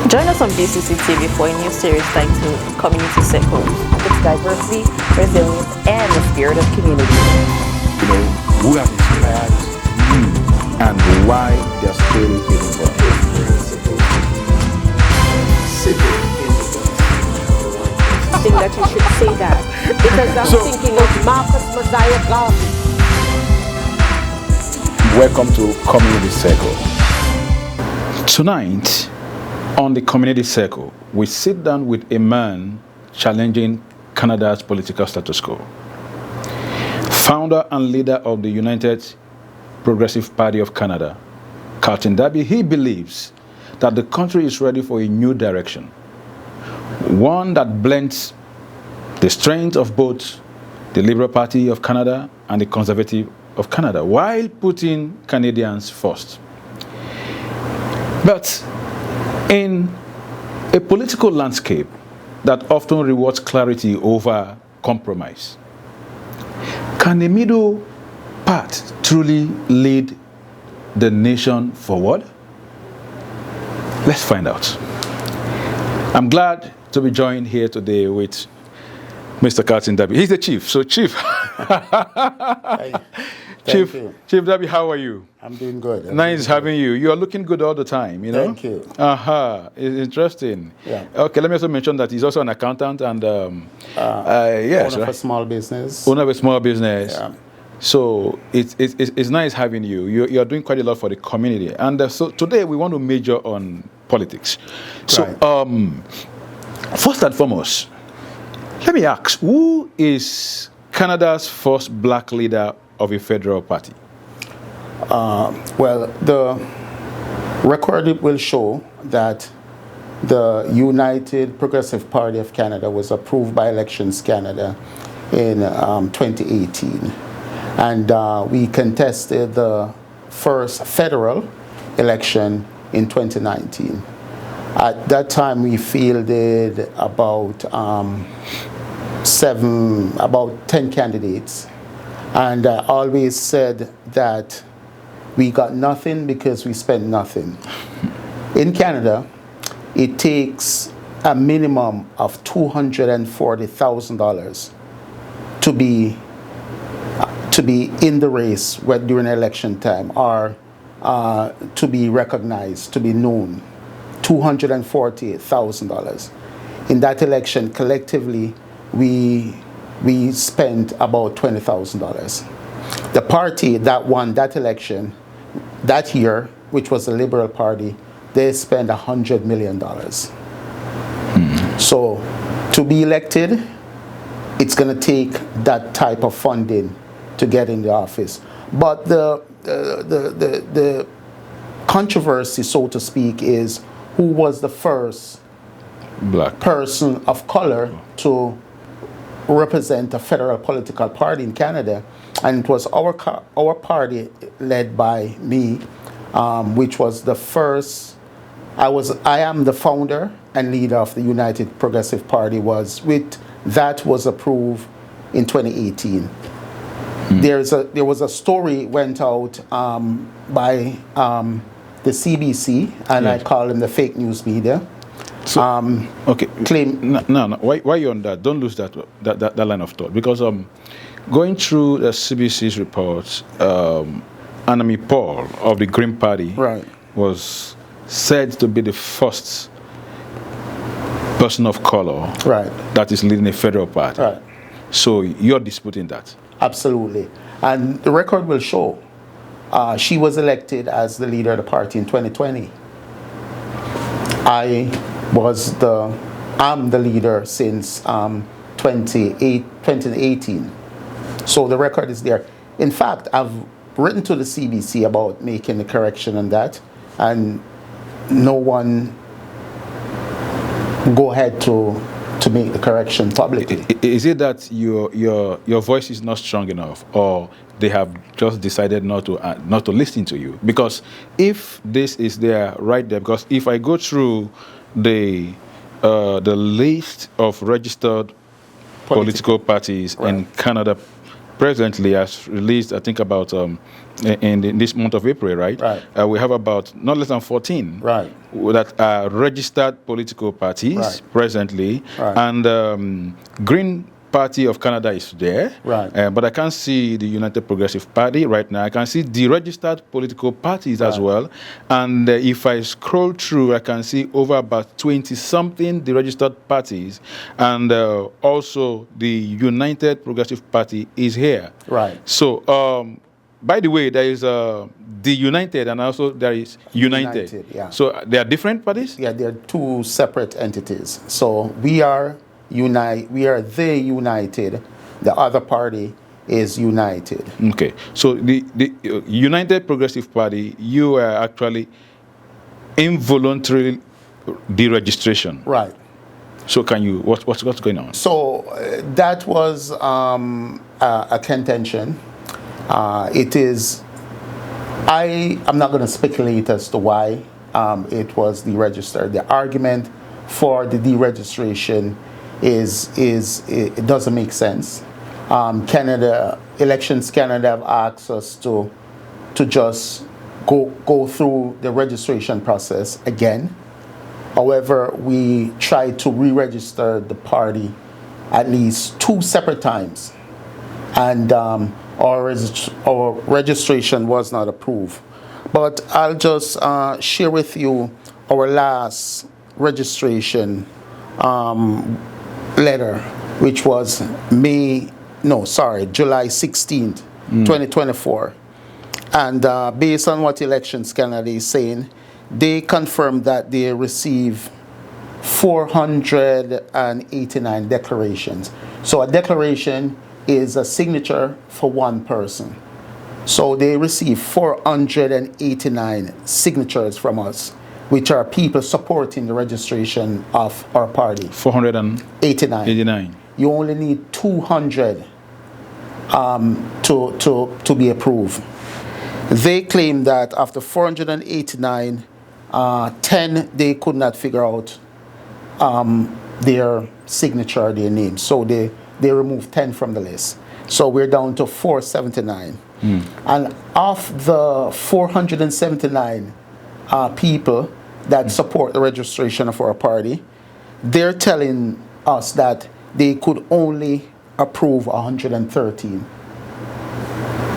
Join us on BCCTV for a new series titled Community Circle. It's diversity, resilience, and the spirit of community. You know, who have inspired you and why their story is important. I think that you should say that because I'm thinking of Marcus Mosiah Garvey. Welcome to Community Circle. Tonight, on the Community Circle, we sit down with a man challenging Canada's political status quo. Founder and leader of the United Progressive Party of Canada, Carlton Darby, he believes that the country is ready for a new direction, one that blends the strength of both the Liberal Party of Canada and the Conservative of Canada, while putting Canadians first. But in a political landscape that often rewards clarity over compromise, can the middle path truly lead the nation forward? Let's find out. I'm glad to be joined here today with Mr. Carlton Darby. He's the chief. So, Chief. Thank you. Chief Darby, how are you? I'm doing good. Nice having you. You are looking good all the time, you know? Thank you. It's interesting. Yeah. Okay, let me also mention that he's also an accountant and yes, owner of a small business. Owner of a small business. Yeah. So it's nice having you. You are doing quite a lot for the community. And so today we want to major on politics. So first and foremost, let me ask, who is Canada's first black leader of a federal party? Well, the record will show that the United Progressive Party of Canada was approved by Elections Canada in 2018. And we contested the first federal election in 2019. At that time, we fielded about 10 candidates. And I always said that we got nothing because we spent nothing. In Canada, it takes a minimum of $240,000 to be in the race during election time, or to be recognized, to be known. $240,000. In that election, collectively, we spent about $20,000. The party that won that election that year, which was the Liberal Party, they spent $100 million. So to be elected, it's going to take that type of funding to get in the office. But the controversy, so to speak, is who was the first Black person of color to represent a federal political party in Canada, and it was our party led by me, which was the first. I am the founder and leader of the United Progressive Party. That was approved in 2018. There was a story went out by the CBC, and yes. I call them the fake news media. So, okay. Claim. No. Why are you on that? Don't lose that line of thought, because going through the CBC's reports, Anami Paul of the Green Party was said to be the first person of color that is leading a federal party. Right. So you're disputing that? Absolutely, and the record will show. She was elected as the leader of the party in 2020. I'm the leader since 2018. So the record is there. In fact, I've written to the CBC about making the correction on that, and no one go ahead to make the correction publicly. Is it that your voice is not strong enough, or they have just decided not to listen to you? Because if this is there right there, because if I go through the list of registered political parties in Canada, presently has released, I think, about in this month of April, right? Right. We have about not less than 14 Right. that are registered political parties Right. presently, Right. and Green Party of Canada is there, Right. But I can't see the United Progressive Party right now. I can see the registered political parties as Right. well, and if I scroll through, I can see over about 20-something the registered parties, and also the United Progressive Party is here. Right. So, by the way, there is the United, and also there is United. United, yeah. So they are different parties. Yeah, they're two separate entities. So we are the United. The other party is United. Okay. So the United Progressive Party, you are actually involuntary deregistration. Right. So can you what's going on? So that was a contention. It is. I'm not going to speculate as to why it was deregistered. The argument for the deregistration it doesn't make sense. Elections Canada have asked us to just go through the registration process again. However, we tried to re-register the party at least 2 separate times, and our registration was not approved. But I'll just share with you our last registration letter, which was July 16th, 2024. And based on what Elections Canada is saying, they confirmed that they received 489 declarations. So a declaration is a signature for one person. So they received 489 signatures from us, which are people supporting the registration of our party. 489. You only need 200 to be approved. They claim that after 489, 10 they could not figure out their signature, their name. So they removed 10 from the list. So we're down to 479. And of the 479 people that support the registration of our party, they're telling us that they could only approve 113.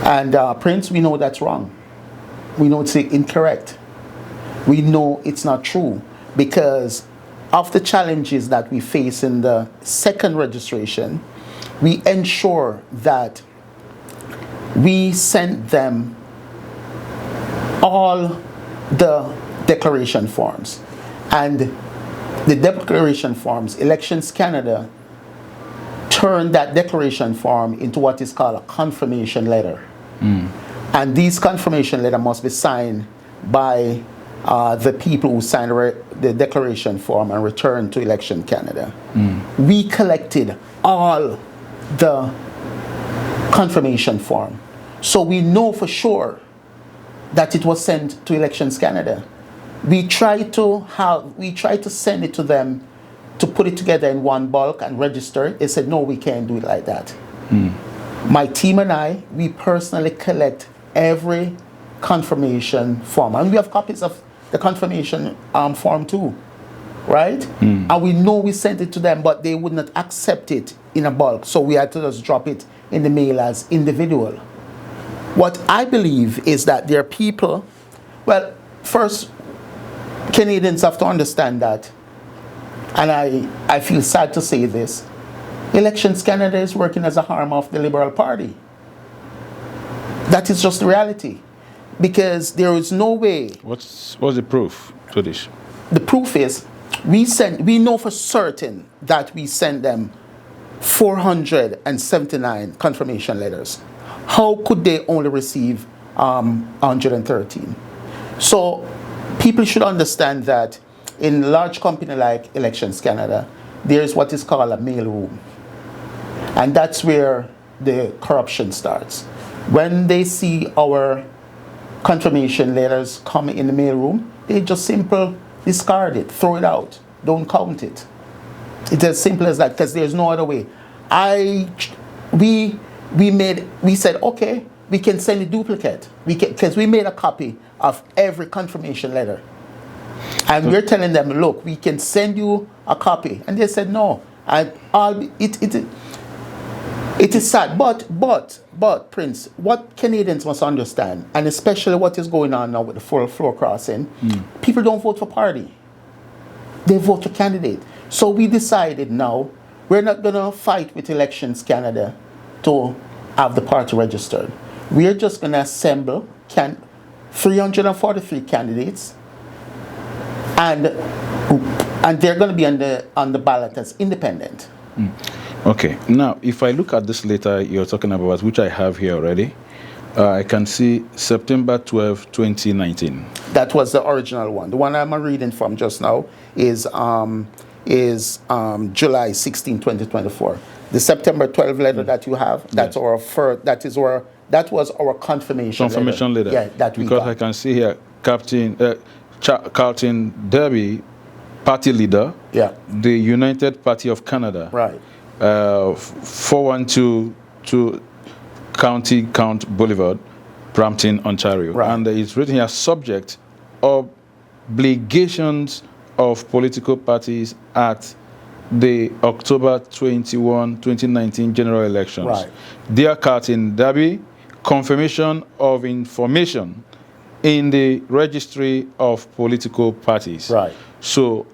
And Prince, we know that's wrong. We know it's incorrect. We know it's not true, because of the challenges that we face in the second registration, we ensure that we sent them all the declaration forms. And the declaration forms, Elections Canada turned that declaration form into what is called a confirmation letter. And these confirmation letters must be signed by the people who signed the declaration form and returned to Election Canada. We collected all the confirmation form, so we know for sure that it was sent to Elections Canada. We tried to send it to them to put it together in one bulk and register it. They said, no, we can't do it like that. My team and I, we personally collect every confirmation form, and we have copies of the confirmation form too, right? And we know we sent it to them, but they would not accept it in a bulk, so we had to just drop it in the mail as individual. What I believe is that there are people, well, first, Canadians have to understand that, and I feel sad to say this, Elections Canada is working as a arm of the Liberal Party. That is just the reality, because there is no way. What's the proof to this? The proof is we know for certain that we sent them 479 confirmation letters. How could they only receive 113? So people should understand that in a large company like Elections Canada, there is what is called a mail room. And that's where the corruption starts. When they see our confirmation letters come in the mail room, they just simply discard it, throw it out, don't count it. It's as simple as that, because there's no other way. We we said, okay, we can send a duplicate. Because we made a copy of every confirmation letter. And we're telling them, look, we can send you a copy. And they said, no. And it is sad. But, Prince, what Canadians must understand, and especially what is going on now with the full floor crossing, people don't vote for party. They vote for candidate. So we decided now, we're not going to fight with Elections Canada to have the party registered. We're just going to assemble 343 candidates, and they're going to be on the ballot as independent. Okay. Now, if I look at this letter you're talking about, which I have here already, I can see September 12, 2019. That was the original one. The one I'm reading from just now is July 16, 2024. The September 12 letter that you have, that's our first, that was our confirmation letter. Yeah, that we because got. I can see here Carlton Darby, party leader. Yeah. The United Party of Canada. Right. 4122 County Count Boulevard, Brampton, Ontario. Right. And it's written here, subject obligations of political parties at the October 21, 2019 general elections. Right. Dear Carlton Darby, confirmation of information in the registry of political parties. Right. So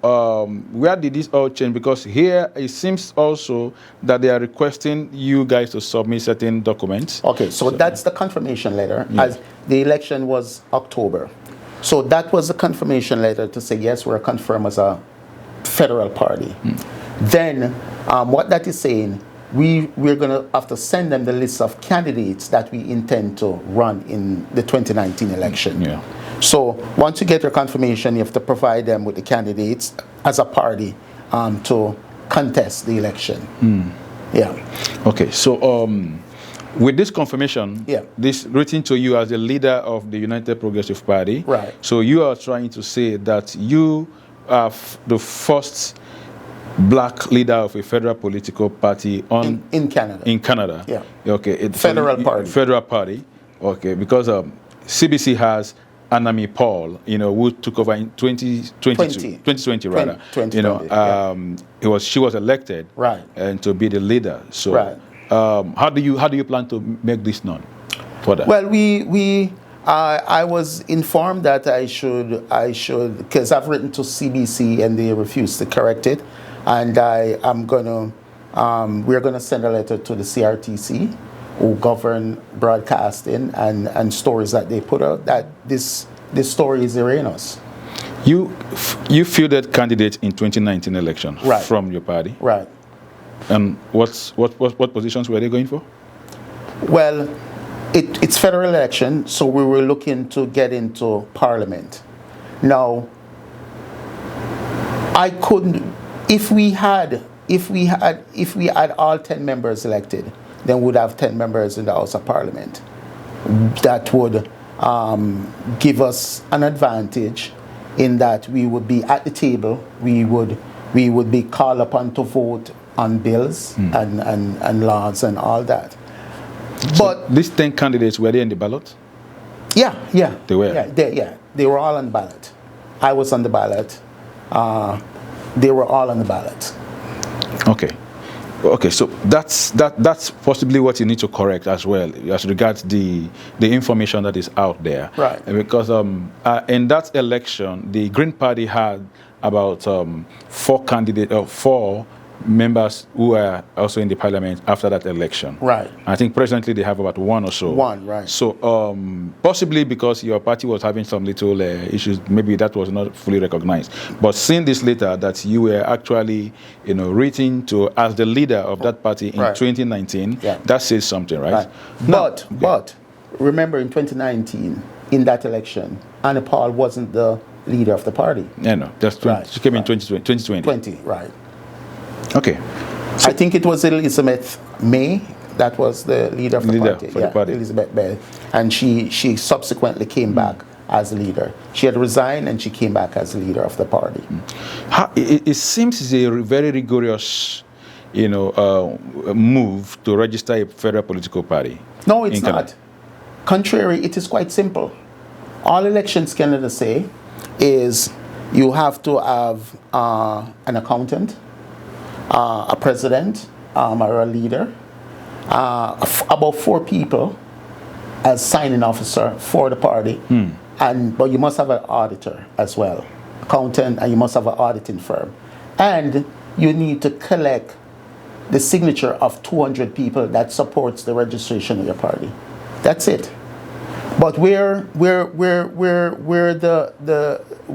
where did this all change? Because here it seems also that they are requesting you guys to submit certain documents. Okay, so that's the confirmation letter, as the election was October. So that was the confirmation letter to say, yes, we're confirmed as a federal party. Then what that is saying, we're going to have to send them the list of candidates that we intend to run in the 2019 election. Yeah. So once you get your confirmation, you have to provide them with the candidates as a party to contest the election. Yeah. Okay, so with this confirmation, Yeah. this written to you as the leader of the United Progressive Party, Right. So you are trying to say that you are the first black leader of a federal political party in Canada. In Canada. Yeah. Okay. Federal party. Federal party. Okay, because CBC has Anami Paul, who took over in 2020 rather. 2020, she was elected, right, and to be the leader. So, right. How do you plan to make this known for that? Well, I was informed that I should because I've written to CBC and they refused to correct it, and we're gonna send a letter to the CRTC, who govern broadcasting and stories that they put out, that this story is erroneous. You fielded candidates in 2019 election, right, from your party, right? And what positions were they going for? Well, it's federal election, so we were looking to get into parliament. Now, I couldn't. If we had all 10 members elected, then we'd have 10 members in the House of Parliament. That would give us an advantage in that we would be at the table. We would be called upon to vote on bills and laws and all that. But so these 10 candidates, were they in the ballot? Yeah. They were? They were all on the ballot. I was on the ballot. They were all on the ballot. Okay, so that's possibly what you need to correct as well, as regards the information that is out there. Right. Because in that election, the Green Party had about 4 members who were also in the parliament after that election. Right. I think presently they have about 1 or so. 1, right. So possibly because your party was having some little issues, maybe that was not fully recognized. But seeing this later, that you were actually, written to as the leader of that party in 2019, that says something, right? But remember, in 2019, in that election, Anna Paul wasn't the leader of the party. No, she came in 2020. Right. Okay. So I think it was Elizabeth May that was the leader of the party. The party. Elizabeth May. And she subsequently came back as leader. She had resigned and she came back as leader of the party. It seems it's a very rigorous move to register a federal political party? No, it's in Canada? not. Contrary, it is quite simple. All Elections Canada say is you have to have an accountant, a president, or a leader, about 4 people as signing officer for the party, but you must have an auditor as well, accountant, and you must have an auditing firm, and you need to collect the signature of 200 people that supports the registration of your party. That's it. But where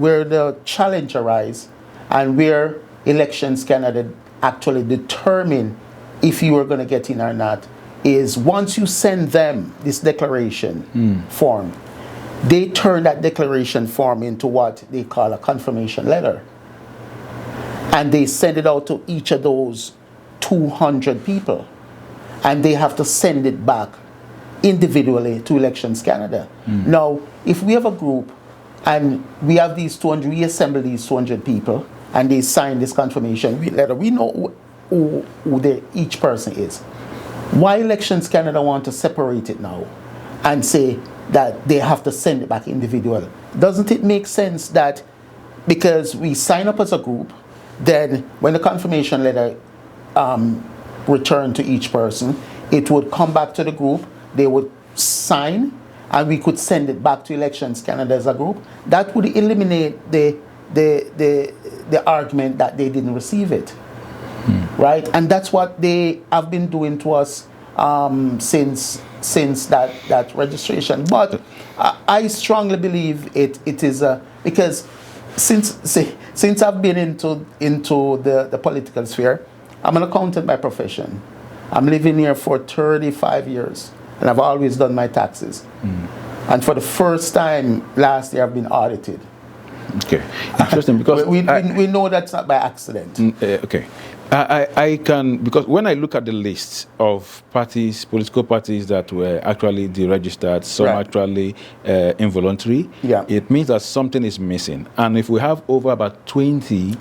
the challenge arises, and where Elections Canada actually determine if you are going to get in or not, is once you send them this declaration form, they turn that declaration form into what they call a confirmation letter. And they send it out to each of those 200 people. And they have to send it back individually to Elections Canada. Now, if we have a group and we have these 200, we assemble these 200 people and they sign this confirmation letter, we know who each person is. Why Elections Canada want to separate it now and say that they have to send it back individual? Doesn't it make sense that because we sign up as a group, then when the confirmation letter returned to each person, it would come back to the group, they would sign, and we could send it back to Elections Canada as a group? That would eliminate the argument that they didn't receive it. Right? And that's what they have been doing to us since that registration. But I strongly believe it is because since I've been into the political sphere, I'm an accountant by profession. I'm living here for 35 years, and I've always done my taxes. And for the first time last year, I've been audited. Okay, interesting, because we know that's not by accident. Okay. I can, because when I look at the list of parties, political parties that were actually deregistered, some actually involuntary, it means that something is missing. And if we have over about 28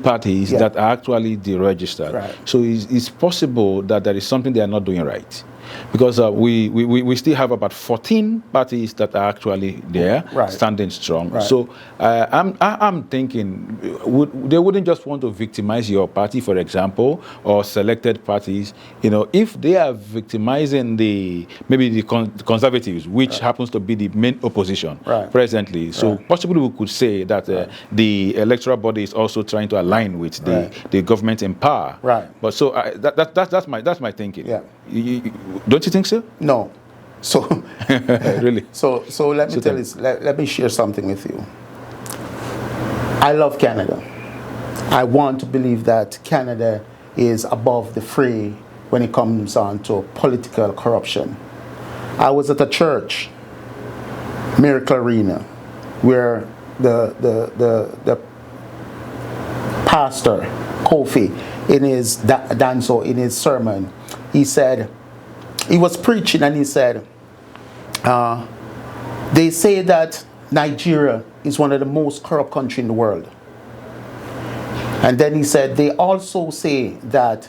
parties that are actually deregistered, so it's possible that there is something they are not doing right. Because we still have about 14 parties that are actually there, standing strong. So I'm thinking they wouldn't just want to victimize your party, for example, or selected parties. If they are victimizing maybe the conservatives, which happens to be the main opposition presently. So possibly we could say that the electoral body is also trying to align with the government in power. But so that's my thinking. Don't you think so? No. So really. So let me tell you. Let me share something with you. I love Canada. I want to believe that Canada is above the fray when it comes on to political corruption. I was at a church, Miracle Arena, where the pastor Kofi, in his danzo, in his sermon, he said, he was preaching and he said, they say that Nigeria is one of the most corrupt countries in the world. And then he said, they also say that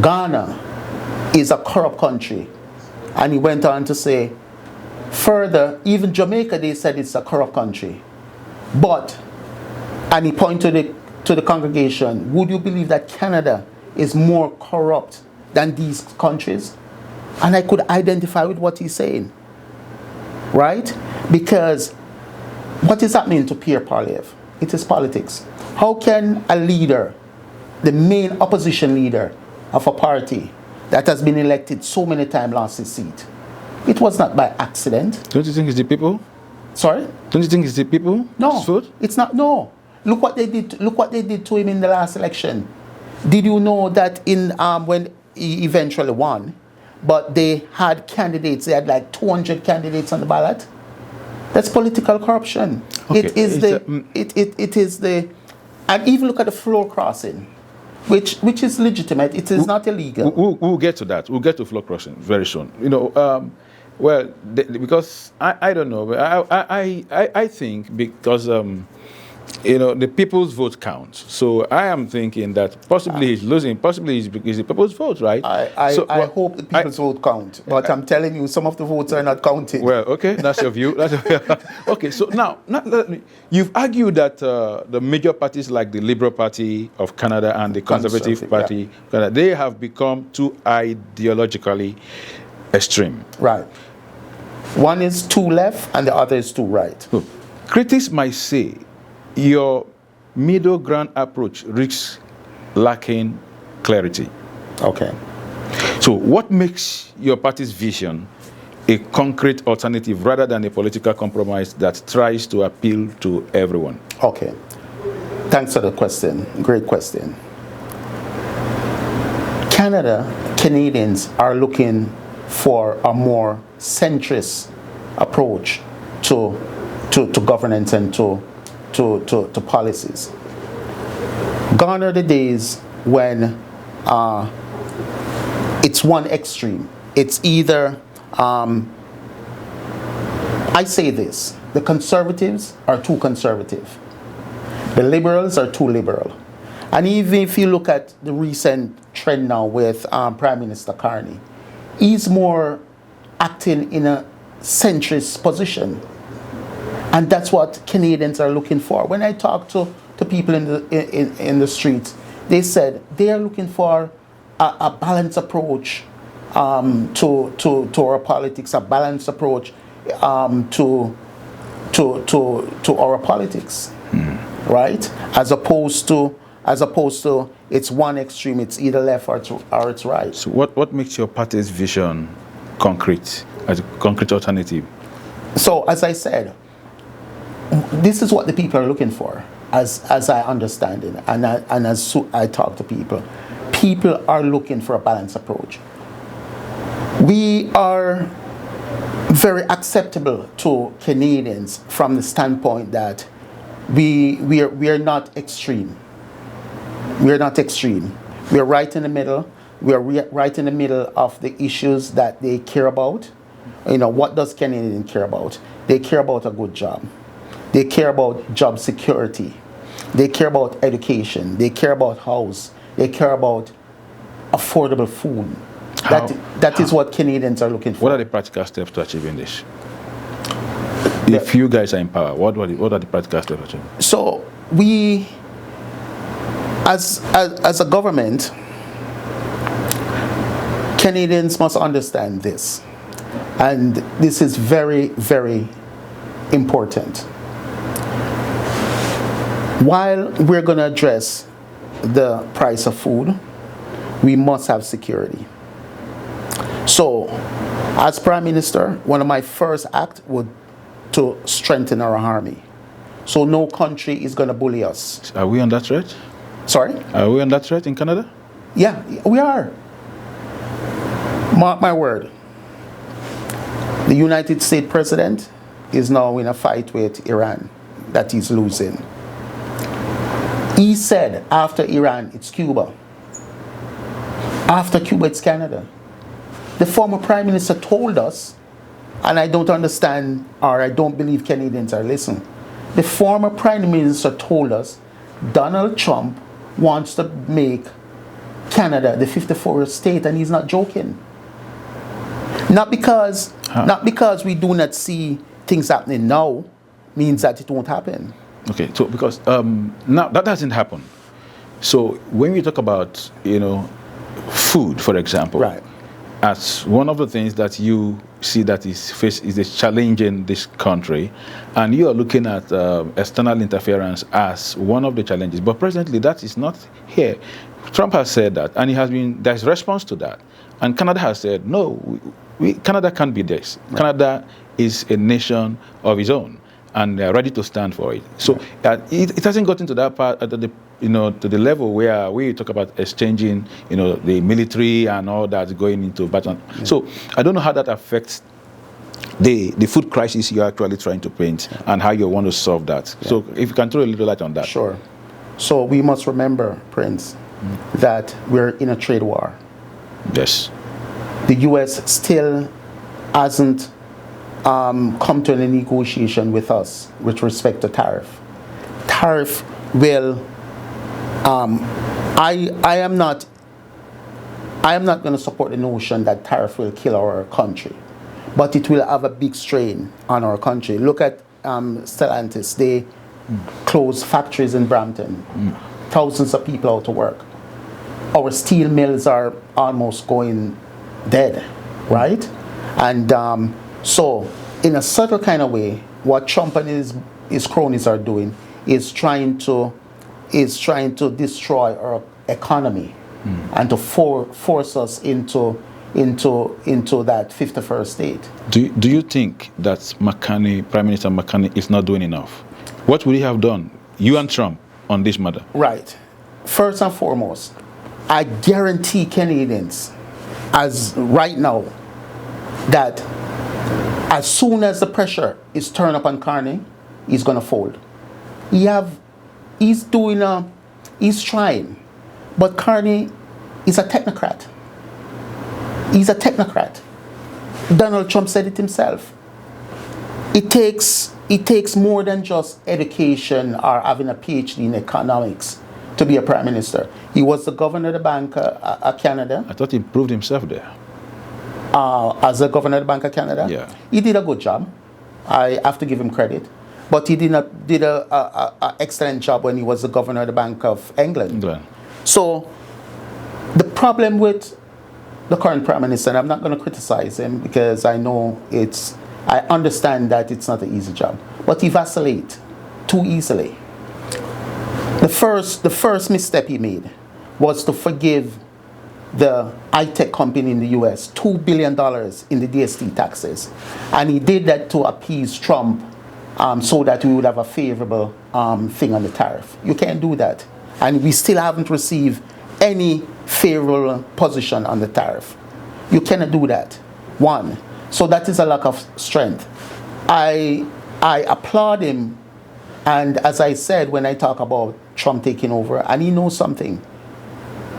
Ghana is a corrupt country. And he went on to say, further, even Jamaica, they said it's a corrupt country. But, and he pointed to the congregation, would you believe that Canada is more corrupt than these countries? And I could identify with what he's saying, right? Because what is happening to Pierre Poilievre? It is politics. How can a leader, the main opposition leader of a party that has been elected so many times, lost his seat? It was not by accident. Don't you think it's the people? Sorry? Don't you think it's the people? No, it's not. No. Look what they did. Look what they did to him in the last election. Did you know that in when he eventually won, but they had candidates? They had like 200 candidates on the ballot. That's political corruption. Okay. It is the, and even look at the floor crossing, which is legitimate. It is not illegal. We'll get to that. We'll get to floor crossing very soon. Because I don't know. I think because the people's vote counts. So I am thinking that possibly he's losing, possibly it's because the people's vote, right? I hope the people's vote count, but I'm telling you, some of the votes are not counted. Well, okay, that's your view. Okay, so now, you've argued that the major parties like the Liberal Party of Canada and the Conservative Party, they have become too ideologically extreme. Right. One is too left and the other is too right. So, critics might say your middle ground approach risks lacking clarity. Okay. So what makes your party's vision a concrete alternative rather than a political compromise that tries to appeal to everyone? Okay. Thanks for the question. Great question. Canadians are looking for a more centrist approach to governance and to policies. Gone are the days when it's one extreme. It's either, I say this, the Conservatives are too conservative. The Liberals are too liberal. And even if you look at the recent trend now with Prime Minister Carney, he's more acting in a centrist position. And that's what Canadians are looking for. When I talk to people in the streets, they said they are looking for a balanced approach to our politics, a balanced approach to our politics, right? As opposed to it's one extreme, it's either left or it's right. So what makes your party's vision concrete, as a concrete alternative? So as I said, this is what the people are looking for, as I understand it, and as I talk to people. People are looking for a balanced approach. We are very acceptable to Canadians from the standpoint that we are not extreme. We are not extreme. We are right in the middle. We are right in the middle of the issues that they care about. What does Canadians care about? They care about a good job. They care about job security. They care about education. They care about house. They care about affordable food. That is what Canadians are looking for. What are the practical steps to achieving this? If you guys are in power, what are the practical steps to achieve? So we, as a government, Canadians must understand this. And this is very, very important. While we're going to address the price of food, we must have security. So, as Prime Minister, one of my first acts would to strengthen our army. So no country is going to bully us. Are we under threat? Sorry? Are we under threat in Canada? Yeah, we are. Mark my word. The United States President is now in a fight with Iran that he's losing. He said after Iran, it's Cuba. After Cuba, it's Canada. The former Prime Minister told us, and I don't understand, or I don't believe Canadians are listening. The former Prime Minister told us Donald Trump wants to make Canada the 54th state, and he's not joking. Not because we do not see things happening now means that it won't happen. Okay, so because now that doesn't happen. So when we talk about food, for example, right, as one of the things that you see that is a challenge in this country, and you are looking at external interference as one of the challenges. But presently, that is not here. Trump has said that, and there's response to that. And Canada has said, no, Canada can't be this. Right. Canada is a nation of its own, and they're ready to stand for it. So it hasn't gotten to that part, to the level where we talk about exchanging, the military and all that going into battle. Yeah. So I don't know how that affects the food crisis you're actually trying to paint, and how you want to solve that. Yeah. So if you can throw a little light on that. Sure. So we must remember, Prince, that we're in a trade war. Yes. The U.S. still hasn't come to a negotiation with us with respect to tariff. tariff will. I am not going to support the notion that tariff will kill our country, but it will have a big strain on our country. Look at Stellantis. They closed factories in Brampton. Thousands of people out of work. Our steel mills are almost going dead, right? And so, in a subtle kind of way, what Trump and his cronies are doing is trying to destroy our economy and to force us into that 51st state. Do you think that Prime Minister McCartney is not doing enough? What would he have done, you and Trump, on this matter? Right. First and foremost, I guarantee Canadians, as right now, that as soon as the pressure is turned up on Carney, he's going to fold. He's trying, but Carney is a technocrat. He's a technocrat. Donald Trump said it himself. It takes more than just education or having a PhD in economics to be a prime minister. He was the governor of the Bank of Canada. I thought he proved himself there. As the governor of the Bank of Canada? Yeah. He did a good job. I have to give him credit. But he did a excellent job when he was the governor of the Bank of England. So the problem with the current prime minister, and I'm not going to criticize him because I understand that it's not an easy job, but he vacillates too easily. The first misstep he made was to forgive the high-tech company in the US $2 billion in the DST taxes. And he did that to appease Trump so that we would have a favorable thing on the tariff. You can't do that. And we still haven't received any favorable position on the tariff. You cannot do that. One. So that is a lack of strength. I applaud him. And as I said, when I talk about Trump taking over, and he knows something,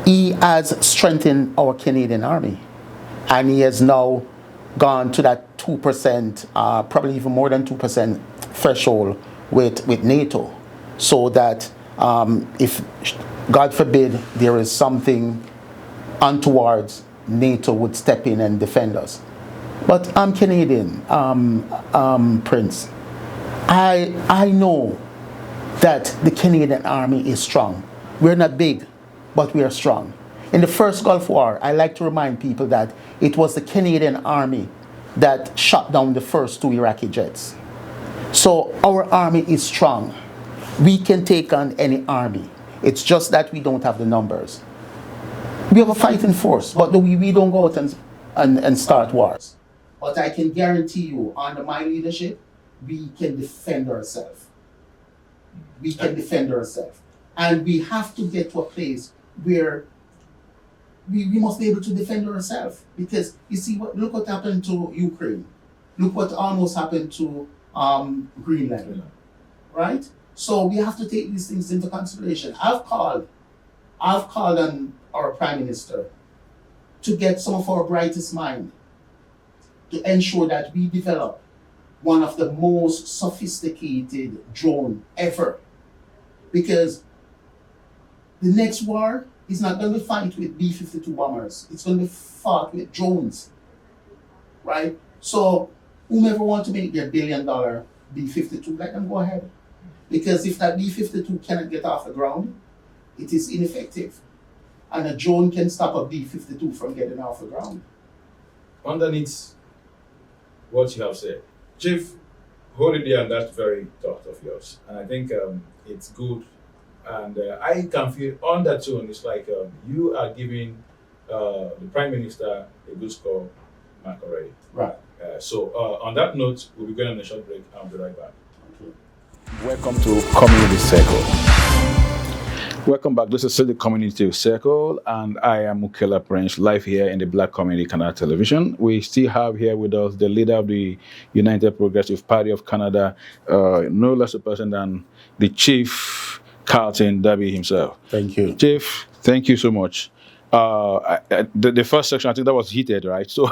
he has strengthened our Canadian army. And he has now gone to that 2%, probably even more than 2% threshold with NATO. So that if, God forbid, there is something untowards, NATO would step in and defend us. But I'm Canadian, Prince. I know that the Canadian army is strong. We're not big, but we are strong. In the first Gulf War, I like to remind people that it was the Canadian army that shot down the first 2 Iraqi jets. So our army is strong. We can take on any army. It's just that we don't have the numbers. We have a fighting force, but we don't go out and start wars. But I can guarantee you, under my leadership, we can defend ourselves. We can defend ourselves. And we have to get to a place where we must be able to defend ourselves. Because you see, look what happened to Ukraine. Look what almost happened to Greenland. Right? So we have to take these things into consideration. I've called on our Prime Minister to get some of our brightest mind to ensure that we develop one of the most sophisticated drone ever. Because the next war is not going to be fought with B-52 bombers. It's going to be fought with drones, right? So whomever wants to make their $1 billion B-52, let them go ahead. Because if that B-52 cannot get off the ground, it is ineffective. And a drone can stop a B-52 from getting off the ground. Underneath what you have said, Chief, hold it on that very thought of yours. And I think it's good. And I can feel on that tone, it's like you are giving the Prime Minister a good score mark already. Right. So on that note, we'll be going on a short break. I'll be right back. Okay. Welcome to Community Circle. Welcome back. This is still the Community Circle, and I am Mukela Prince, live here in the Black Community Canada Television. We still have here with us the leader of the United Progressive Party of Canada, no less a person than the Chief Carlton, Darby himself. Thank you. Chief, thank you so much. The first section, I think that was heated, right? So,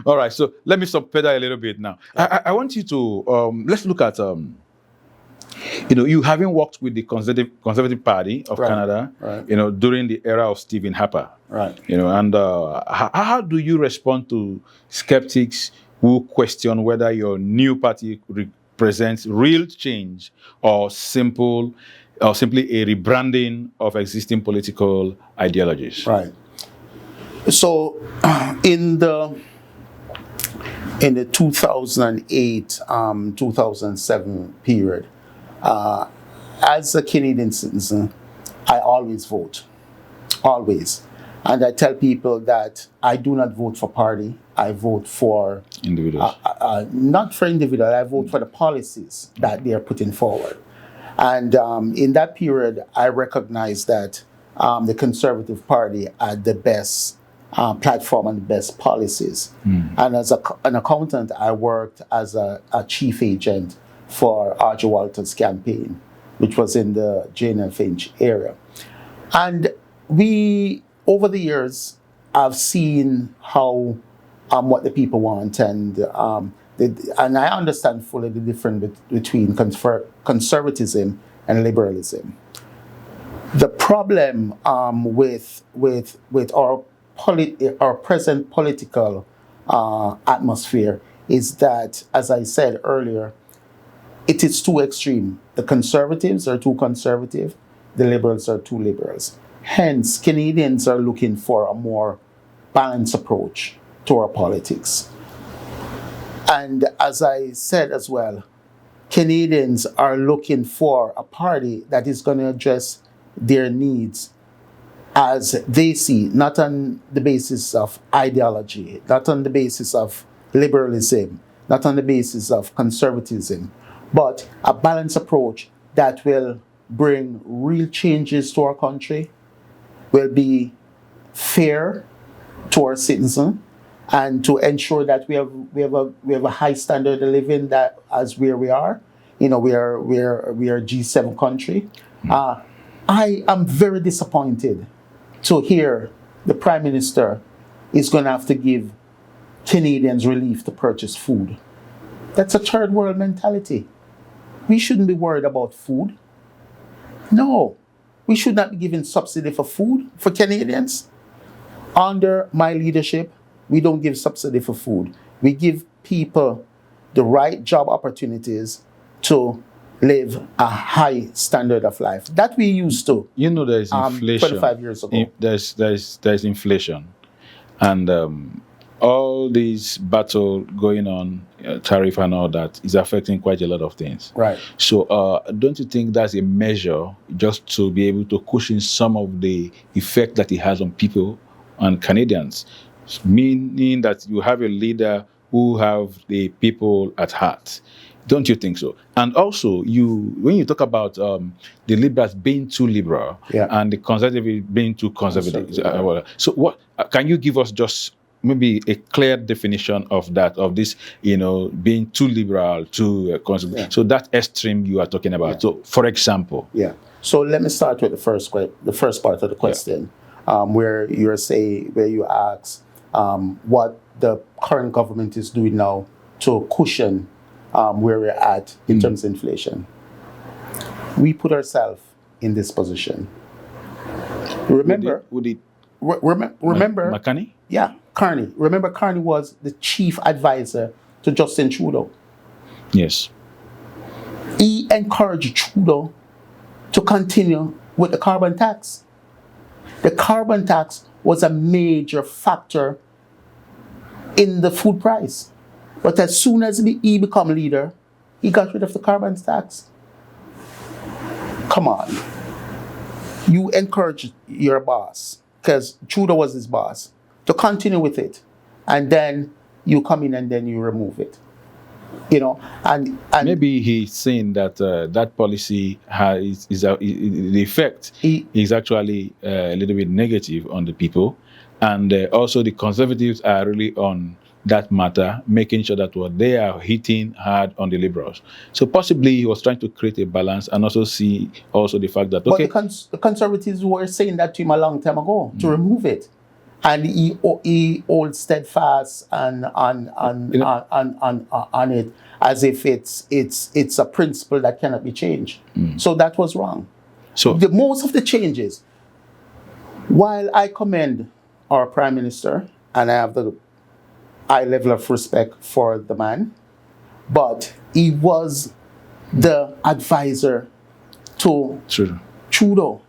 all right. So let me subpedal a little bit now. I want you to let's look at You having worked with the Conservative Party of Canada, during the era of Stephen Harper, and how do you respond to skeptics who question whether your new party represents real change or simply a rebranding of existing political ideologies? Right. So, in the 2008, 2007 period, as a Canadian citizen, I always vote, always. And I tell people that I do not vote for party. I vote for individuals. Not for individuals. I vote for the policies that they are putting forward. And in that period, I recognized that the Conservative Party had the best platform and the best policies. And as an accountant, I worked as a chief agent for R.J. Walter's campaign, which was in the Jane and Finch area. And we, over the years, have seen how what the people want, and I understand fully the difference between conservatism and liberalism. The problem with our present political atmosphere is that, as I said earlier, it is too extreme. The conservatives are too conservative, the liberals are too liberals. Hence, Canadians are looking for a more balanced approach to our politics. And as I said as well, Canadians are looking for a party that is going to address their needs as they see, not on the basis of ideology, not on the basis of liberalism, not on the basis of conservatism, but a balanced approach that will bring real changes to our country, will be fair to our citizens, and to ensure that we have a high standard of living that as where we are. We are a G7 country. I am very disappointed to hear the Prime Minister is going to have to give Canadians relief to purchase food. That's a third world mentality. We shouldn't be worried about food. No, we should not be giving subsidy for food for Canadians. Under my leadership, we don't give subsidy for food. We give people the right job opportunities to live a high standard of life that we used to. There's inflation. 25 years ago. There's inflation, and all this battle going on, tariff and all that, is affecting quite a lot of things. Right. So don't you think that's a measure just to be able to cushion some of the effect that it has on people and Canadians, meaning that you have a leader who have the people at heart? Don't you think so? And also, when you talk about the liberals being too liberal and the conservative being too conservative, so what can you give us just maybe a clear definition of that, of this, being too liberal, too conservative? So that extreme you are talking about. So, for example, So let me start with the first part of the question, where you ask what the current government is doing now to cushion where we're at in terms of inflation. We put ourselves in this position. Remember, remember, McCartney? Yeah, Carney. Remember, Carney was the chief advisor to Justin Trudeau. Yes. He encouraged Trudeau to continue with the carbon tax. The carbon tax was a major factor in the food price. But as soon as he became leader, he got rid of the carbon tax. Come on. You encourage your boss, because Trudeau was his boss, to continue with it. And then you come in and then you remove it. And maybe he's saying that that policy the effect is actually a little bit negative on the people. And also the conservatives are really on that matter, making sure that what they are hitting hard on the liberals. So possibly he was trying to create a balance and also see also the fact that, But the conservatives were saying that to him a long time ago, to remove it. and he holds steadfast on it as if it's a principle that cannot be changed. So that was wrong. So Most of the changes, while I commend our Prime Minister and I have the high level of respect for the man, but he was the advisor to Trudeau,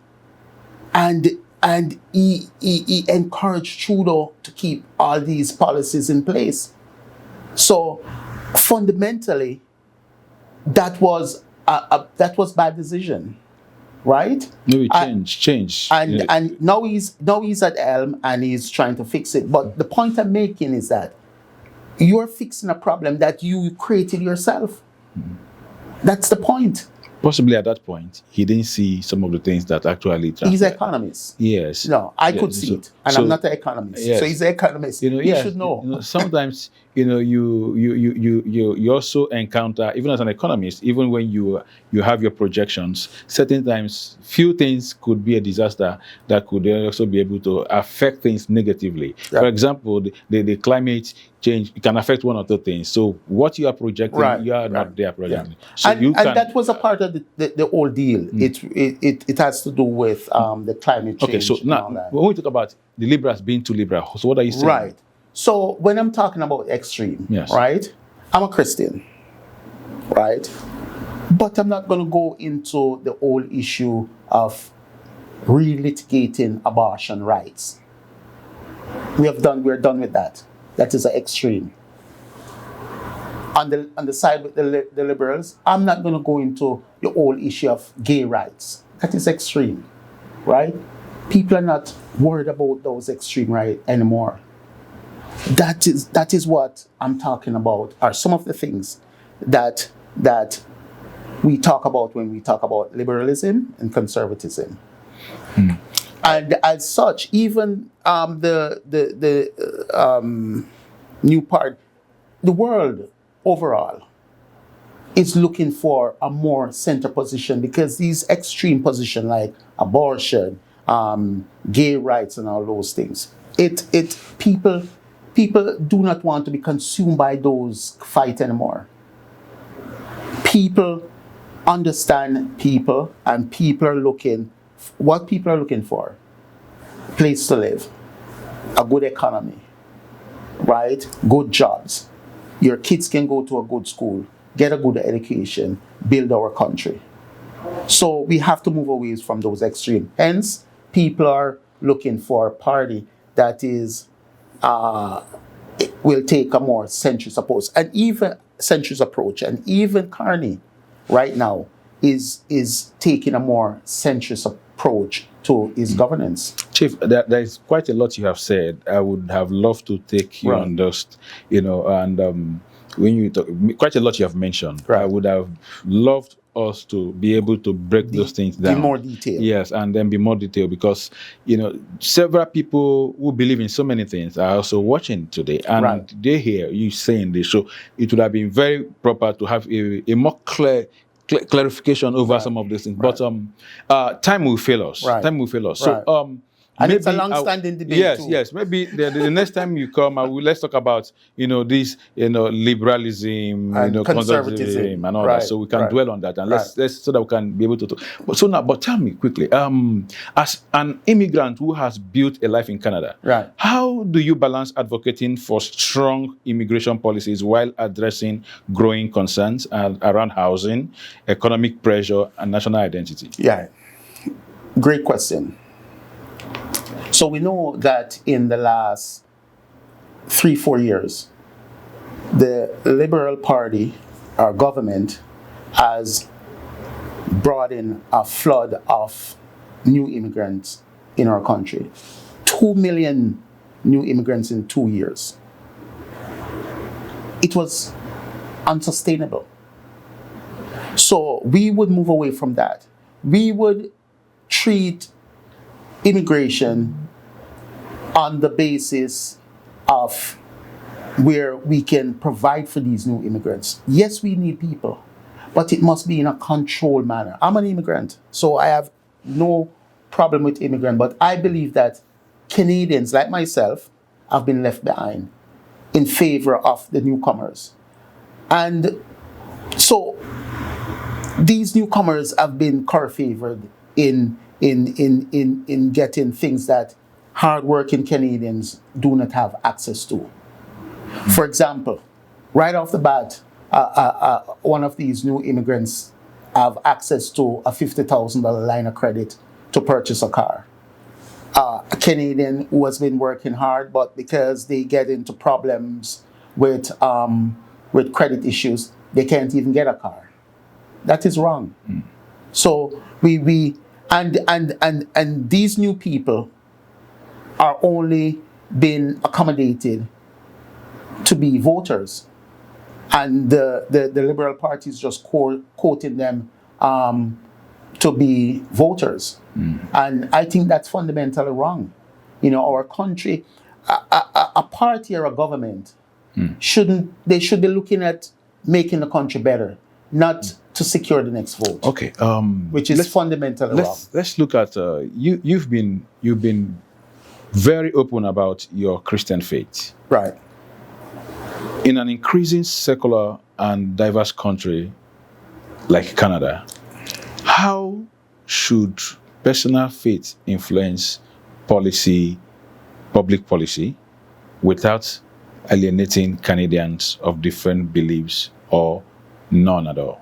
and he encouraged Trudeau to keep all these policies in place. So fundamentally, that was bad decision, right? maybe change. And now he's at helm and he's trying to fix it. But the point I'm making is that you're fixing a problem that you created yourself. That's the point. Possibly at that point, he didn't see some of the things that actually. He's an economist. Yes. No, I could see it, and I'm not an economist. Yes. So he's an economist. He should know. Sometimes you also encounter, even as an economist, even when you have your projections, certain times few things could be a disaster that could also be able to affect things negatively. Yeah. For example, the climate change can affect one or two things. So what you are projecting, you are not there projecting. Yeah. So and that was a part of the whole deal. It has to do with the climate change. Okay, so now when we talk about the liberals being too liberal, so what are you saying? Right. So when I'm talking about extreme, Yes. right? I'm a Christian, right? But I'm not going to go into the whole issue of relitigating abortion rights. We're done with that. That is an extreme. On the side with the liberals, I'm not going to go into the whole issue of gay rights. That is extreme, right? People are not worried about those extreme rights anymore. That is what I'm talking about, are some of the things that we talk about when we talk about liberalism and conservatism. And as such, even the new part, the world overall is looking for a more center position, because these extreme positions like abortion, gay rights, and all those things, people do not want to be consumed by those fights anymore. People understand people, and people are looking for place to live, a good economy, right? Good jobs. Your kids can go to a good school, get a good education, build our country. So we have to move away from those extremes. Hence, people are looking for a party that is will take a more centrist approach, and even Carney right now is taking a more centrist approach to his governance. Chief, there is quite a lot you have said. I would have loved to take you on those, and when you talk, quite a lot you have mentioned. Right. I would have loved us to be able to break those things down in more detail. Yes, and then be more detailed, because several people who believe in so many things are also watching today, and they hear you saying this. So it would have been very proper to have a more clarification over some of these things. But time will fail us. Right. Time will fail us. Right. So and it's a long-standing debate. Yes. Maybe the next time you come, let's talk about this, liberalism, and conservatism, and all that. So we can dwell on that, and let's so that we can be able to talk. But tell me quickly, as an immigrant who has built a life in Canada, how do you balance advocating for strong immigration policies while addressing growing concerns around housing, economic pressure, and national identity? Yeah, great question. So we know that in the last 3-4 years, the Liberal Party, our government, has brought in a flood of new immigrants in our country. 2 million new immigrants in 2 years. It was unsustainable. So we would move away from that. We would treat immigration on the basis of where we can provide for these new immigrants. Yes, we need people, but it must be in a controlled manner. I'm an immigrant, so I have no problem with immigrants, but I believe that Canadians like myself have been left behind in favor of the newcomers. And so these newcomers have been favored in getting things that hardworking Canadians do not have access to. For example, right off the bat, one of these new immigrants have access to a $50,000 line of credit to purchase a car. A Canadian who has been working hard, but because they get into problems with credit issues, they can't even get a car. That is wrong. So and these new people are only being accommodated to be voters, and the Liberal Party is just quoting them to be voters. And I think that's fundamentally wrong. You know, our country, a party or a government should be looking at making the country better, not to secure the next vote. Okay. Which is fundamentally wrong. Let's look at you've been very open about your Christian faith. Right. In an increasing secular and diverse country like Canada, how should personal faith influence public policy, without alienating Canadians of different beliefs or none at all?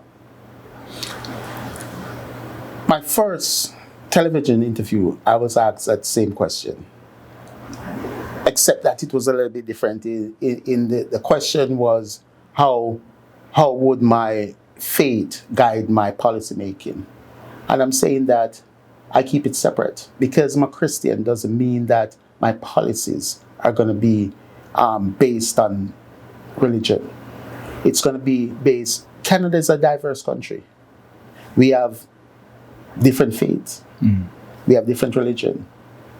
My first television interview, I was asked that same question, except that it was a little bit different. The question was, how would my faith guide my policy making? And I'm saying that I keep it separate, because I'm a Christian doesn't mean that my policies are going to be based on religion. It's going to be based. Canada is a diverse country. We have different faiths. We have different religion.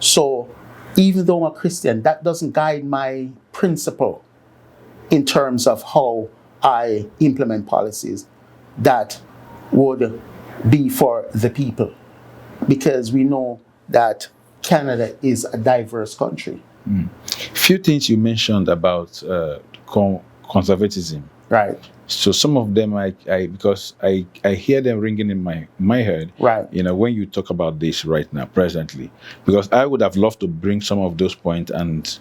So even though I'm a Christian, that doesn't guide my principle in terms of how I implement policies that would be for the people, because we know that Canada is a diverse country. Few things you mentioned about conservatism. Right. So some of them, because I hear them ringing in my head. Right. You know, when you talk about this right now, presently, because I would have loved to bring some of those points and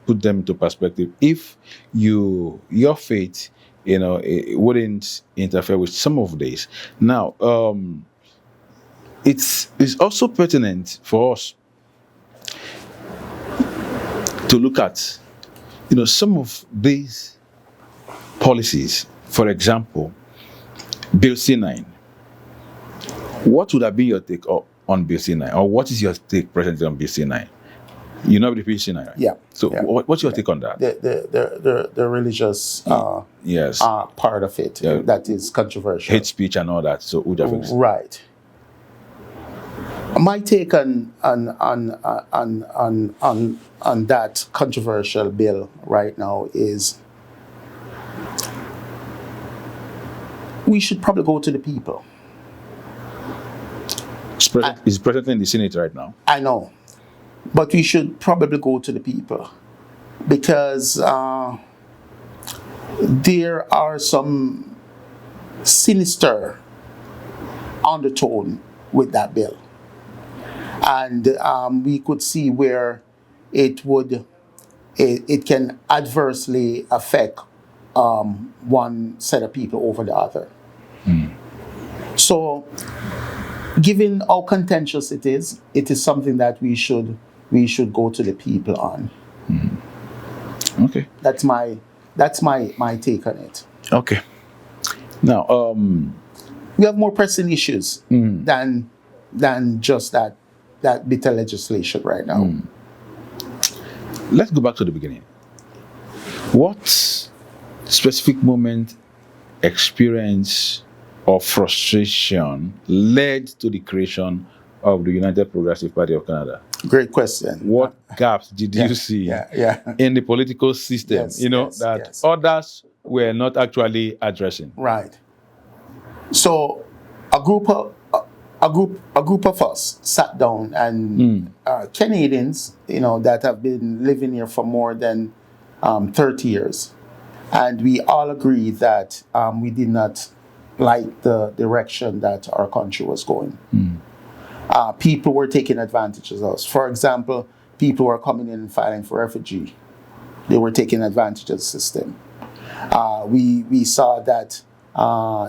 put them into perspective. If your faith, you know, it wouldn't interfere with some of these. Now, it's also pertinent for us to look at, you know, some of these policies. For example, Bill C9. What would have been your take on Bill C9, or what is your take presently on Bill C9? You know the Bill C9, right? Yeah. So yeah. What's your take on that? The religious yes, part of it that is controversial. Hate speech and all that. So would have right. My take on that controversial bill right now is we should probably go to the people. It's presently in the Senate right now. I know, but we should probably go to the people, because there are some sinister undertone with that bill. And we could see where it can adversely affect one set of people over the other. So, given how contentious it is something that we should go to the people on. Okay. That's my take on it. Okay. Now, we have more pressing issues than just that bit of legislation right now. Let's go back to the beginning. What specific moment, experience, or frustration led to the creation of the United Progressive Party of Canada? Great question. What gaps did you see in the political system, that others were not actually addressing? Right. So a group a group of us sat down and Canadians, that have been living here for more than 30 years, and we all agreed that we did not like the direction that our country was going. People were taking advantage of us. For example, people were coming in and filing for refugee. They were taking advantage of the system. We saw that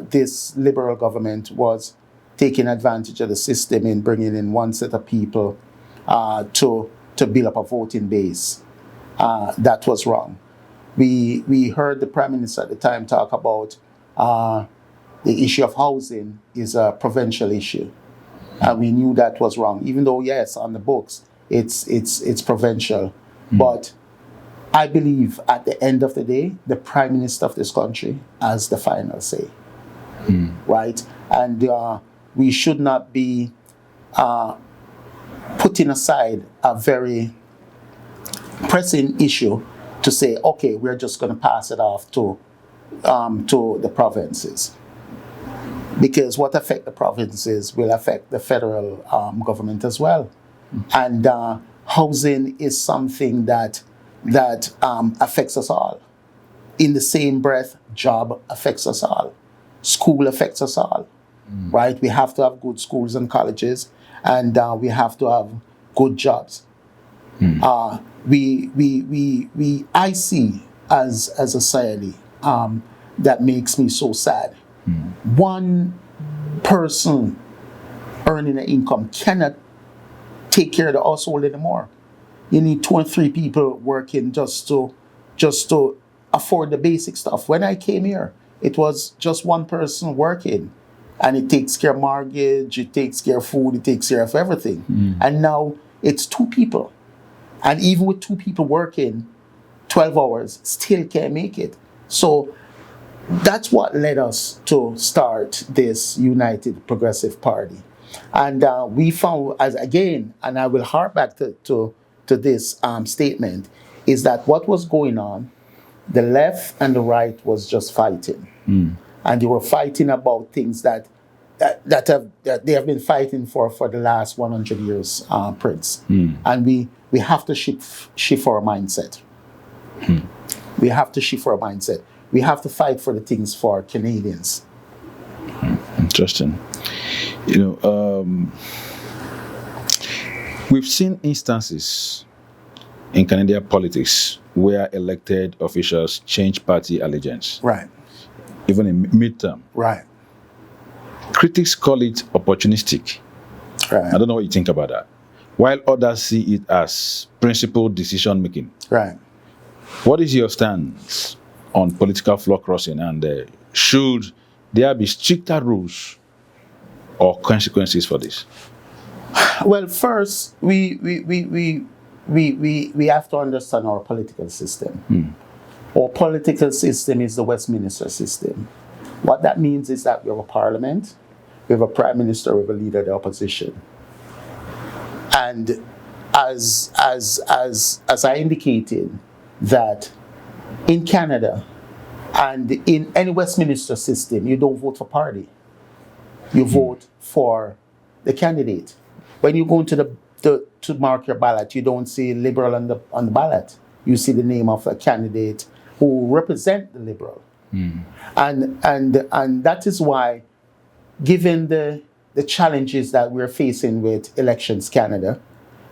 this Liberal government was taking advantage of the system in bringing in one set of people to build up a voting base. That was wrong. We heard the Prime Minister at the time talk about the issue of housing is a provincial issue. And we knew that was wrong, even though, yes, on the books, it's provincial. But I believe at the end of the day, the Prime Minister of this country has the final say, right? And we should not be putting aside a very pressing issue to say, okay, we're just going to pass it off to the provinces. Because what affects the provinces will affect the federal government as well. And housing is something that affects us all. In the same breath, job affects us all. School affects us all, right? We have to have good schools and colleges, and we have to have good jobs. I see as a society that makes me so sad. One person earning an income cannot take care of the household anymore. You need 2 and 3 people working just to afford the basic stuff. When I came here, it was just one person working, and it takes care of mortgage, it takes care of food, it takes care of everything. And now it's 2 people, and even with 2 people working 12 hours, still can't make it. So that's what led us to start this United Progressive Party. And we found, as again, and I will harp back to this statement, is that what was going on, the left and the right was just fighting. And they were fighting about things that they have been fighting for the last 100 years, Prince. And we have to shift our mindset. We have to shift our mindset. We have to fight for the things for Canadians. Interesting. We've seen instances in Canadian politics where elected officials change party allegiance. Right. Even in midterm. Right. Critics call it opportunistic. Right. I don't know what you think about that. While others see it as principled decision making. Right. What is your stance on political floor crossing, and should there be stricter rules or consequences for this? Well, first, we have to understand our political system. Our political system is the Westminster system. What that means is that we have a parliament, we have a prime minister, we have a leader of the opposition. And as I indicated, that in Canada and in any Westminster system, you don't vote for party. You vote for the candidate. When you go into to mark your ballot, you don't see Liberal on the ballot. You see the name of a candidate who represent the Liberal. And that is why, given the challenges that we're facing with Elections Canada,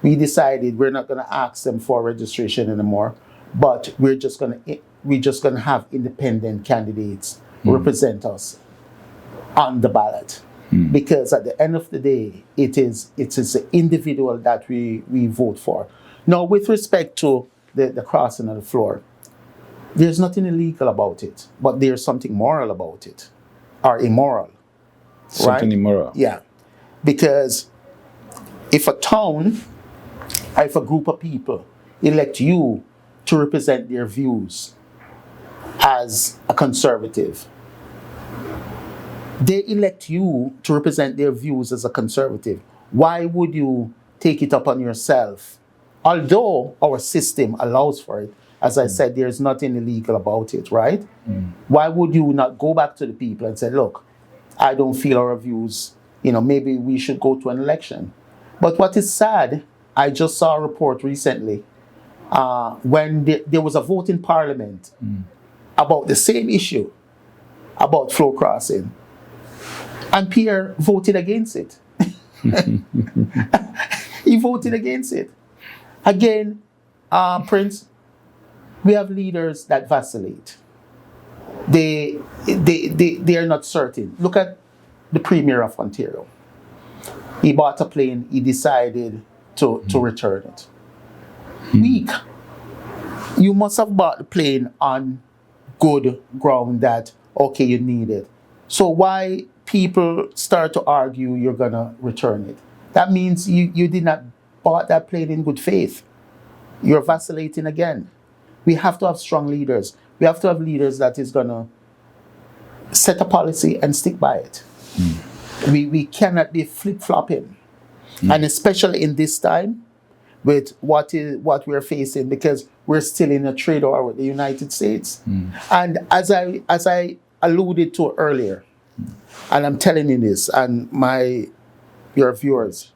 we decided we're not going to ask them for registration anymore, but we're just going to have independent candidates represent us on the ballot. Because at the end of the day, it is the individual that we vote for. Now, with respect to the crossing of the floor, there's nothing illegal about it, but there's something moral about it, or immoral. Something immoral. Yeah. Because if a town, if a group of people elect you to represent their views as a conservative, they elect you to represent their views as a conservative. Why would you take it upon yourself? Although our system allows for it, as I said, there's nothing illegal about it, right? Why would you not go back to the people and say, look, I don't feel our views, maybe we should go to an election. But what is sad, I just saw a report recently when there was a vote in Parliament about the same issue, about flow crossing. And Pierre voted against it. He voted against it. Again, Prince, we have leaders that vacillate. They are not certain. Look at the Premier of Ontario. He bought a plane, he decided to return it. Weak. You must have bought the plane on good ground that, okay, you need it. So why people start to argue you're gonna return it? That means you did not bought that plane in good faith. You're vacillating again. We have to have strong leaders. We have to have leaders that is gonna set a policy and stick by it. We cannot be flip-flopping. And especially in this time with what we're facing, because we're still in a trade war with the United States. And as I alluded to earlier, and I'm telling you this, and your viewers,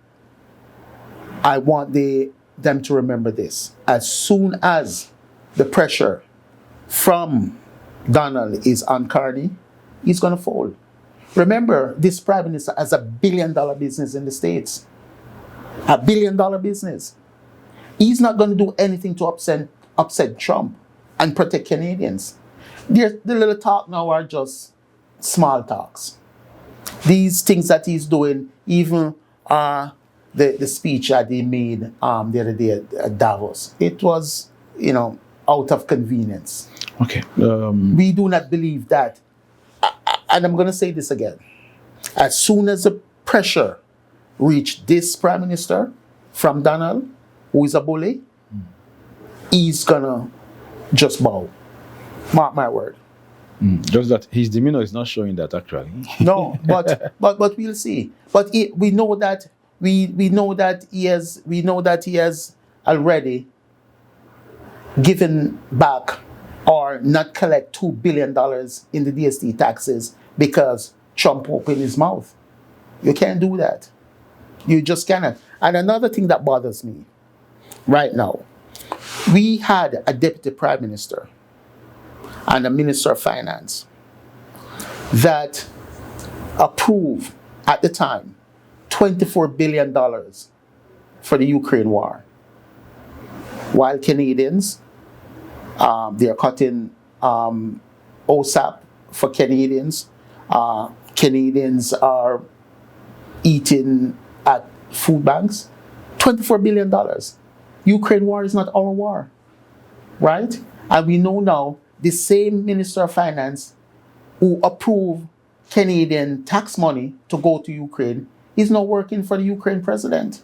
I want them to remember this. As soon as the pressure from Donald is on Carney, he's going to fold. Remember, this Prime Minister has $1 billion business in the States. $1 billion business. He's not going to do anything to upset Trump and protect Canadians. The little talk now are just small talks. These things that he's doing, even the speech that he made the other day at Davos, it was, out of convenience. Okay. We do not believe that. And I'm going to say this again. As soon as the pressure reached this Prime Minister from Donald, who is a bully, he's going to just bow. Mark my word. Just that his demeanor is not showing that, actually. No, but we'll see. But we know that he has already given back or not collect $2 billion in the DST taxes because Trump opened his mouth. You can't do that. You just cannot. And another thing that bothers me right now, we had a deputy prime minister and a minister of finance that approved at the time $24 billion for the Ukraine war. While Canadians, they are cutting OSAP for Canadians. Canadians are eating at food banks. $24 billion. Ukraine war is not our war, right? And we know now the same Minister of Finance who approved Canadian tax money to go to Ukraine is now working for the Ukraine president.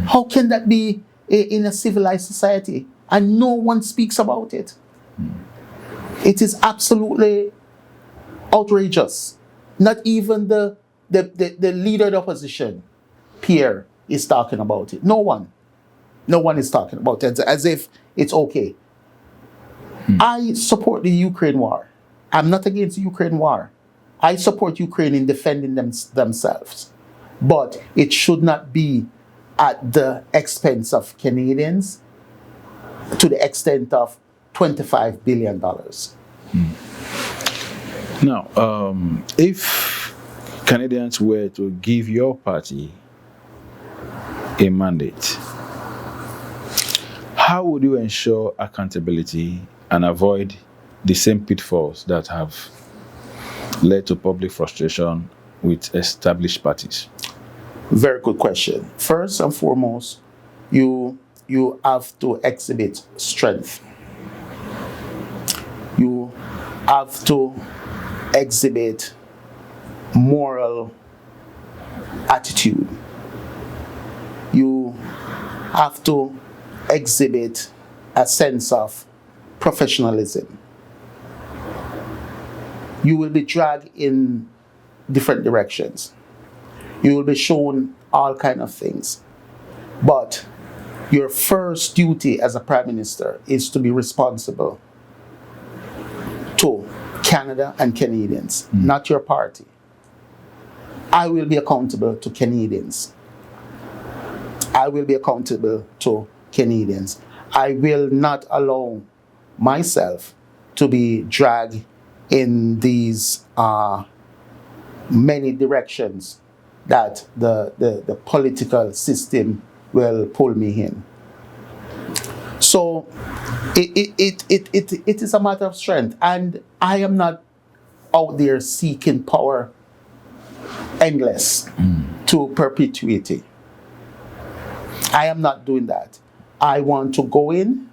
How can that be in a civilized society? And no one speaks about it. It is absolutely outrageous. Not even the leader of the opposition, Pierre, is talking about it. No one is talking about it as if it's okay. I support the Ukraine war. I'm not against the Ukraine war. I support Ukraine in defending themselves. But it should not be at the expense of Canadians to the extent of $25 billion. Now, if Canadians were to give your party a mandate, how would you ensure accountability and avoid the same pitfalls that have led to public frustration with established parties? Very good question. First and foremost, you have to exhibit strength. You have to exhibit moral attitude. You have to exhibit a sense of professionalism. You will be dragged in different directions. You will be shown all kinds of things. But your first duty as a prime minister is to be responsible to Canada and Canadians, not your party. I will be accountable to Canadians. I will be accountable to Canadians. I will not allow myself to be dragged in these many directions that the political system will pull me in. So it is a matter of strength, and I am not out there seeking power endless to perpetuity. I am not doing that. I want to go in,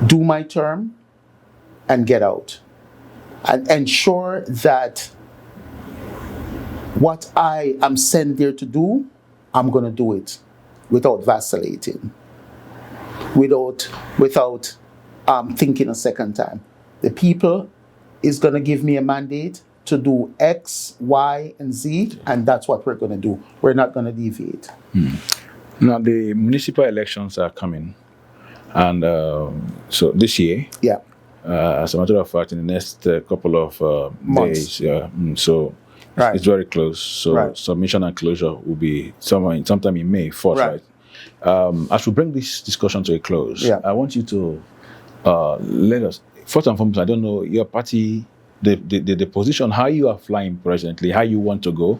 do my term, and get out, and ensure that what I am sent there to do, I'm going to do it without vacillating, without thinking a second time. The people is going to give me a mandate to do X, Y, and Z, and that's what we're going to do. We're not going to deviate. Now, the municipal elections are coming, and so this year, Yeah. As a matter of fact, in the next couple of Months. days, so Right. it's very close. So Right. submission and closure will be sometime in May 4th, Right. right? As we bring this discussion to a close, Yeah. I want you to let us, first and foremost, I don't know your party, the position, how you are flying presently, how you want to go.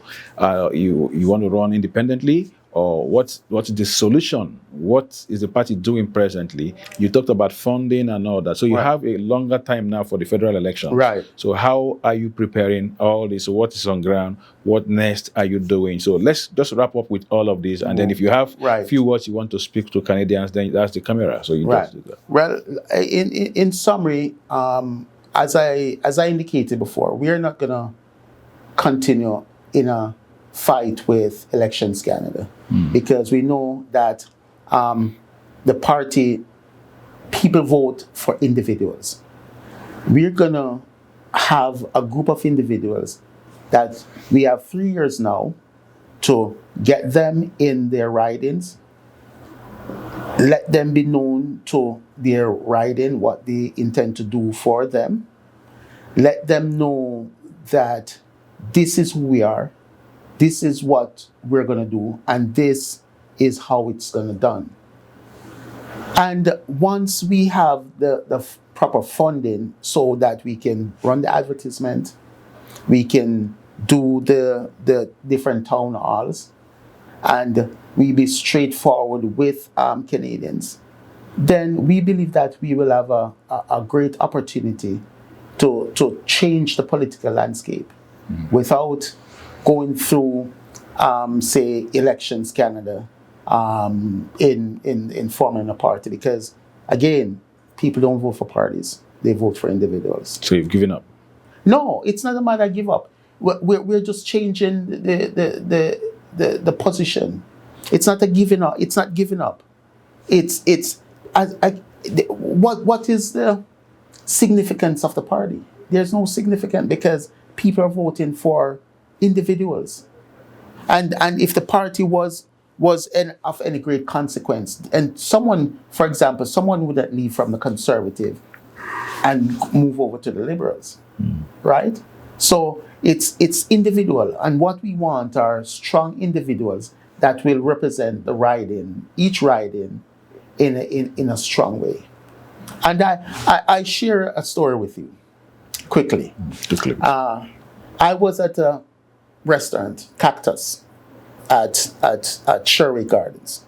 You want to run independently, or what's the solution? What is the party doing presently? You talked about funding and all that. So you Right. have a longer time now for the federal election. Right. So how are you preparing all this? So what is on ground? What next are you doing? So let's just wrap up with all of this. And then if you have a Right. few words you want to speak to Canadians, then that's the camera. So you Right. just do that. Well, in summary, as I indicated before, we are not going to continue in a fight with Elections Canada, because we know that the party, people vote for individuals. We're going to have a group of individuals that we have 3 years now to get them in their ridings, let them be known to their riding what they intend to do for them, let them know that this is who we are, this is what we're going to do, and this is how it's going to be done. And once we have the proper funding so that we can run the advertisement, we can do the different town halls, and we be straightforward with Canadians, then we believe that we will have a great opportunity to change the political landscape without going through, say, Elections Canada in forming a party. Because, again, people don't vote for parties. They vote for individuals. So you've given up? No, it's not a matter of give up. We're just changing the position. It's not a giving up. It's not giving up. What is the significance of the party? There's no significance, because people are voting for individuals. And if the party was of any great consequence, and someone, for example, someone wouldn't leave from the Conservative and move over to the Liberals, right? So it's individual, and what we want are strong individuals that will represent the riding, each riding, in a strong way. And I share a story with you quickly. I was at a restaurant, Cactus, at Sherry Gardens,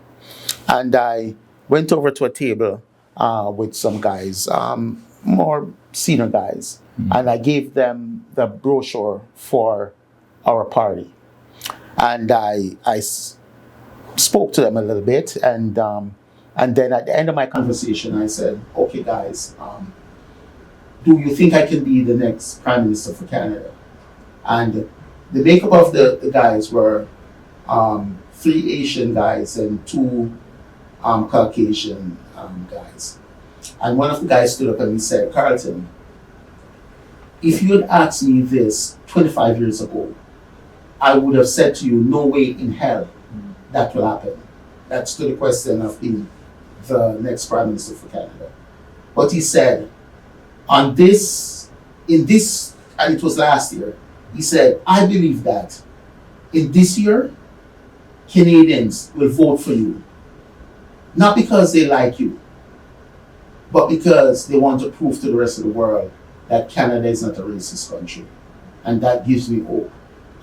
and I went over to a table with some guys, more senior guys, and I gave them the brochure for our party, and I spoke to them a little bit, and then at the end of my conversation, I said, "Okay, guys, do you think I can be the next Prime Minister for Canada?" And the makeup of the guys were 3 Asian guys and 2 Caucasian guys. And one of the guys stood up and he said, "Carlton, if you had asked me this 25 years ago, I would have said to you, no way in hell that will happen." That's to the question of being the next Prime Minister for Canada. But he said, in this, and it was last year, he said, "I believe that in this year, Canadians will vote for you. Not because they like you, but because they want to prove to the rest of the world that Canada is not a racist country. And that gives me hope.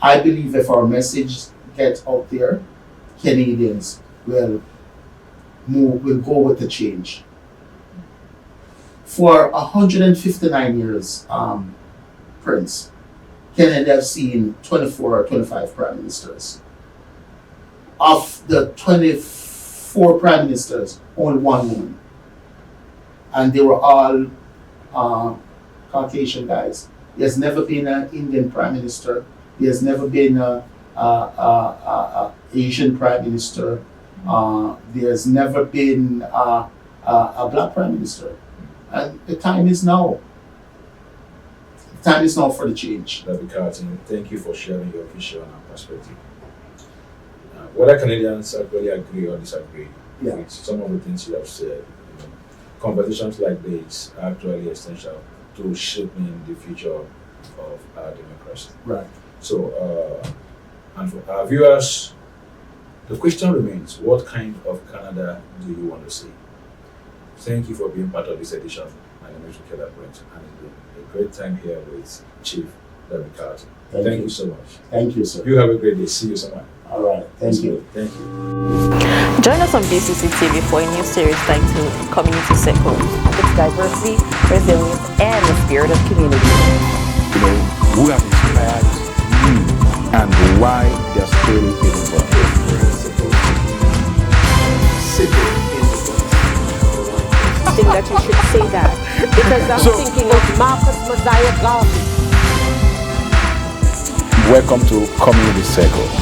I believe if our message gets out there, Canadians will go with the change. For 159 years, Prince, Canada has seen 24 or 25 prime ministers. Of the 24 prime ministers, only one woman. And they were all Caucasian guys. There's never been an Indian prime minister. There's never been a Asian prime minister. There's never been a black prime minister. And the time is now. The time is now for the change. Darby Carlton, thank you for sharing your vision and perspective. Whether Canadians actually agree or disagree with some of the things you have said, conversations like this are actually essential to shaping the future of our democracy. Right. So, and for our viewers, the question remains, what kind of Canada do you want to see? Thank you for being part of this edition. My name is Richard Brent, and it's been a great time here with Chief Darby Carlton. Thank you so much. Thank you, sir. You have a great day. See you somewhere. All right. Thank you. Thank you. Join us on BCCTV for a new series titled Community Circle. It's diversity, resilience, and the spirit of community. Who have inspired you and why their story is important. I think that you should say that because I'm thinking of Marcus Mosiah Garvey. Welcome to Community Circle.